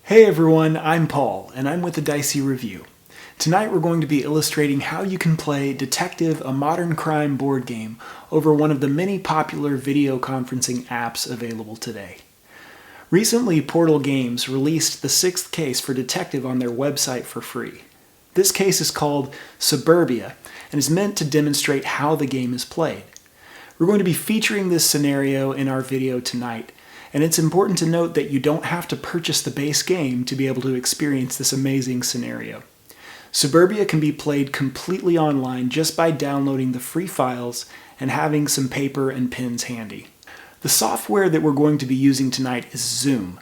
Hey everyone, I'm Paul, and I'm with the Dicey Review. Tonight we're going to be illustrating how you can play Detective, a modern crime board game, over one of the many popular video conferencing apps available today. Recently, Portal Games released the 6th case for Detective on their website for free. This case is called Suburbia, and is meant to demonstrate how the game is played. We're going to be featuring this scenario in our video tonight, and it's important to note that you don't have to purchase the base game to be able to experience this amazing scenario. Suburbia can be played completely online just by downloading the free files and having some paper and pens handy. The software that we're going to be using tonight is Zoom.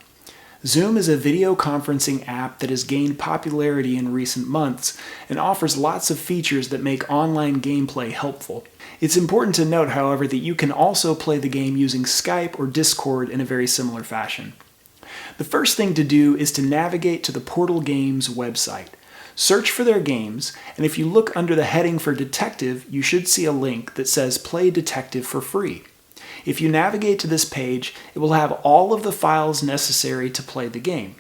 Zoom is a video conferencing app that has gained popularity in recent months and offers lots of features that make online gameplay helpful. It's important to note, however, that you can also play the game using Skype or Discord in a very similar fashion. The first thing to do is to navigate to the Portal Games website. Search for their games, and if you look under the heading for Detective, you should see a link that says Play Detective for free. If you navigate to this page, it will have all of the files necessary to play the game.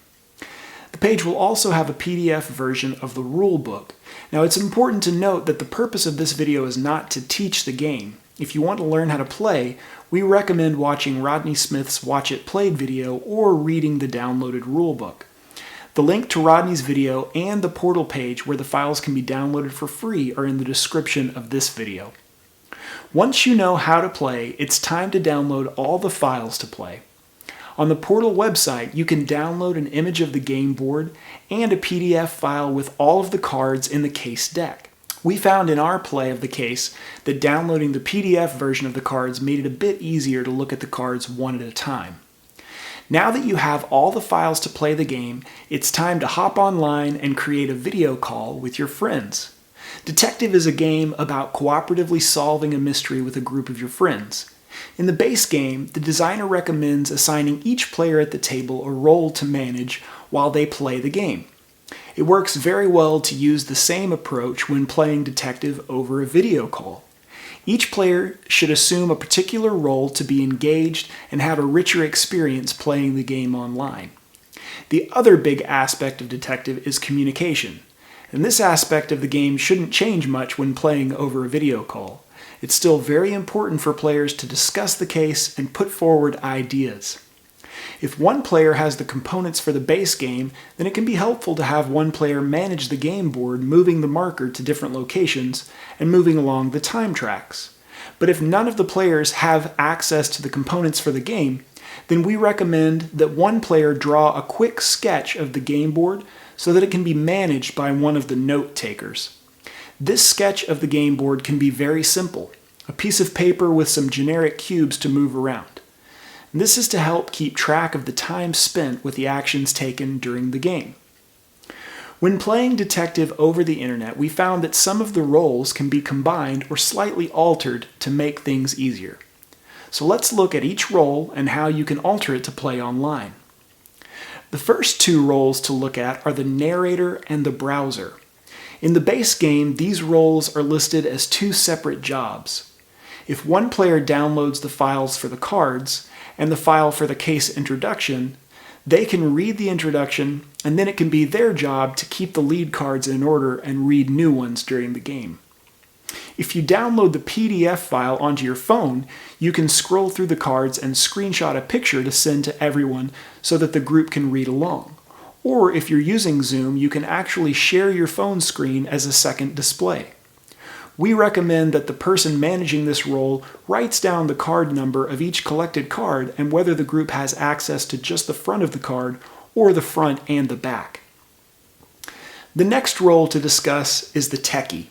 The page will also have a PDF version of the rule book. Now, it's important to note that the purpose of this video is not to teach the game. If you want to learn how to play, we recommend watching Rodney Smith's Watch It Played video or reading the downloaded rule book. The link to Rodney's video and the Portal page where the files can be downloaded for free are in the description of this video. Once you know how to play, it's time to download all the files to play. On the Portal website, you can download an image of the game board and a PDF file with all of the cards in the case deck. We found in our play of the case that downloading the PDF version of the cards made it a bit easier to look at the cards one at a time. Now that you have all the files to play the game, it's time to hop online and create a video call with your friends. Detective is a game about cooperatively solving a mystery with a group of your friends. In the base game, the designer recommends assigning each player at the table a role to manage while they play the game. It works very well to use the same approach when playing Detective over a video call. Each player should assume a particular role to be engaged and have a richer experience playing the game online. The other big aspect of Detective is communication. And this aspect of the game shouldn't change much when playing over a video call. It's still very important for players to discuss the case and put forward ideas. If one player has the components for the base game, then it can be helpful to have one player manage the game board, moving the marker to different locations and moving along the time tracks. But if none of the players have access to the components for the game, then we recommend that one player draw a quick sketch of the game board so that it can be managed by one of the note takers. This sketch of the game board can be very simple, a piece of paper with some generic cubes to move around. And this is to help keep track of the time spent with the actions taken during the game. When playing Detective over the internet, we found that some of the roles can be combined or slightly altered to make things easier. So let's look at each role and how you can alter it to play online. The first two roles to look at are the narrator and the browser. In the base game, these roles are listed as two separate jobs. If one player downloads the files for the cards and the file for the case introduction, they can read the introduction, and then it can be their job to keep the lead cards in order and read new ones during the game. If you download the PDF file onto your phone, you can scroll through the cards and screenshot a picture to send to everyone so that the group can read along. Or if you're using Zoom, you can actually share your phone screen as a second display. We recommend that the person managing this role writes down the card number of each collected card and whether the group has access to just the front of the card or the front and the back. The next role to discuss is the techie.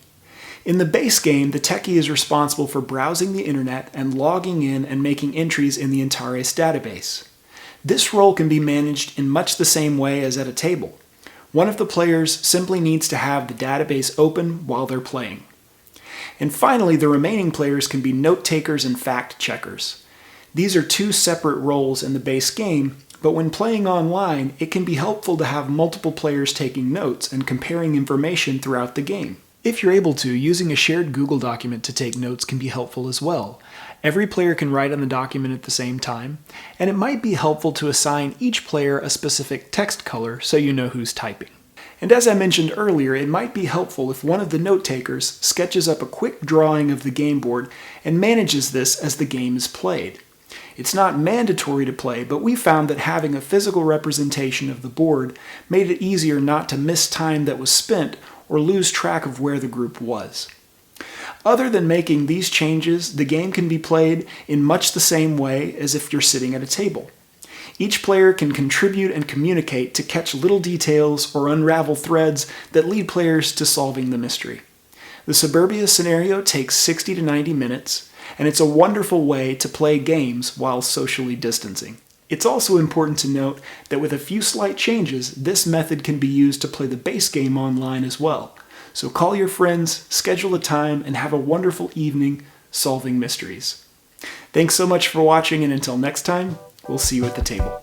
In the base game, the techie is responsible for browsing the internet and logging in and making entries in the Antares database. This role can be managed in much the same way as at a table. One of the players simply needs to have the database open while they're playing. And finally, the remaining players can be note takers and fact checkers. These are two separate roles in the base game, but when playing online, it can be helpful to have multiple players taking notes and comparing information throughout the game. If you're able to, using a shared Google document to take notes can be helpful as well. Every player can write on the document at the same time, and it might be helpful to assign each player a specific text color so you know who's typing. And as I mentioned earlier, it might be helpful if one of the note takers sketches up a quick drawing of the game board and manages this as the game is played. It's not mandatory to play, but we found that having a physical representation of the board made it easier not to miss time that was spent or lose track of where the group was. Other than making these changes, the game can be played in much the same way as if you're sitting at a table. Each player can contribute and communicate to catch little details or unravel threads that lead players to solving the mystery. The Suburbia scenario takes 60 to 90 minutes, and it's a wonderful way to play games while socially distancing. It's also important to note that with a few slight changes, this method can be used to play the base game online as well. So call your friends, schedule a time, and have a wonderful evening solving mysteries. Thanks so much for watching, and until next time, we'll see you at the table.